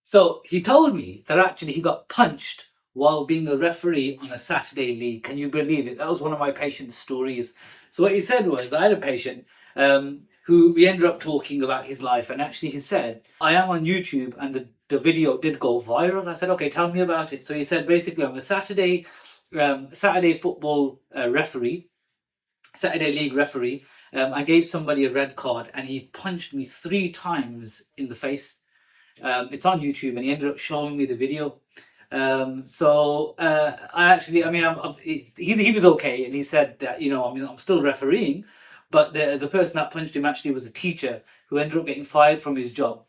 So he told me that actually he got punched while being a referee on a Saturday league. Can you believe it? That was one of my patient's stories. So what he said was, I had a patient who we ended up talking about his life, and actually he said, I am on YouTube, and the video did go viral. I said, okay, tell me about it. So he said, basically, I'm a Saturday football referee, Saturday league referee. I gave somebody a red card, and he punched me 3 times in the face. It's on YouTube, and he ended up showing me the video. I actually, I mean, he was okay, and he said that, I mean, I'm still refereeing, but the person that punched him actually was a teacher who ended up getting fired from his job.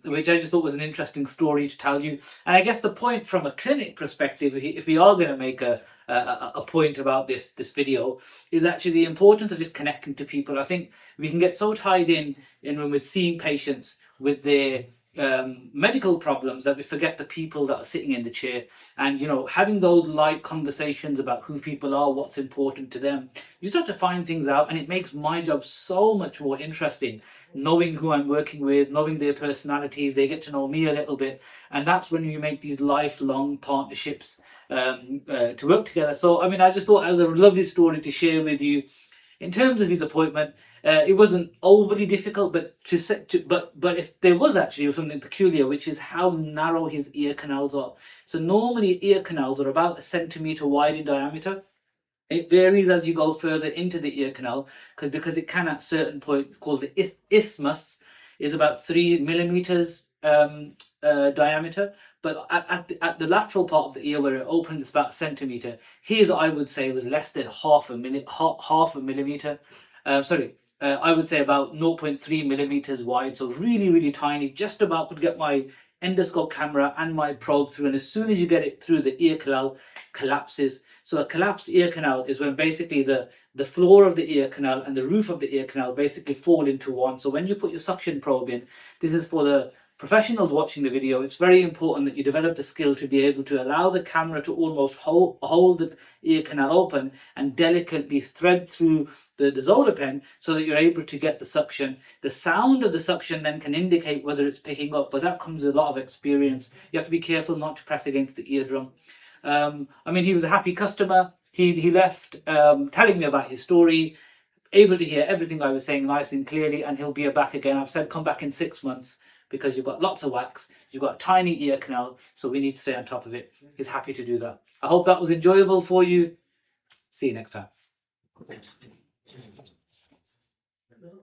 Which I just thought was an interesting story to tell you. And I guess the point from a clinic perspective, if we are going to make a point about this video, is actually the importance of just connecting to people. I think we can get so tied in when we're seeing patients with their medical problems that we forget the people that are sitting in the chair. And having those light conversations about who people are, what's important to them, you start to find things out, and it makes my job so much more interesting, knowing who I'm working with, knowing their personalities. They get to know me a little bit, and that's when you make these lifelong partnerships to work together. So I mean, I just thought it was a lovely story to share with you. In terms of his appointment, it wasn't overly difficult, but but if there was actually something peculiar, which is how narrow his ear canals are. So normally ear canals are about a centimeter wide in diameter. It varies as you go further into the ear canal, because it can at certain point, called the isthmus, is about 3 millimeters diameter. But at the lateral part of the ear where it opens, it's about a centimeter. His, I would say, was less than half a millimeter. I would say about 0.3 millimeters wide, so really, really tiny. Just about could get my endoscope camera and my probe through, and as soon as you get it through, the ear canal collapses. So a collapsed ear canal is when basically the floor of the ear canal and the roof of the ear canal basically fall into one. So when you put your suction probe in, this is for the professionals watching the video, it's very important that you develop the skill to be able to allow the camera to almost hold the ear canal open and delicately thread through the Zola pen so that you're able to get the suction. The sound of the suction then can indicate whether it's picking up, but that comes with a lot of experience. You have to be careful not to press against the eardrum. I mean, he was a happy customer. He left telling me about his story, able to hear everything I was saying nice and clearly, and he'll be back again. I've said come back in 6 months because you've got lots of wax, you've got a tiny ear canal, so we need to stay on top of it. He's happy to do that. I hope that was enjoyable for you. See you next time.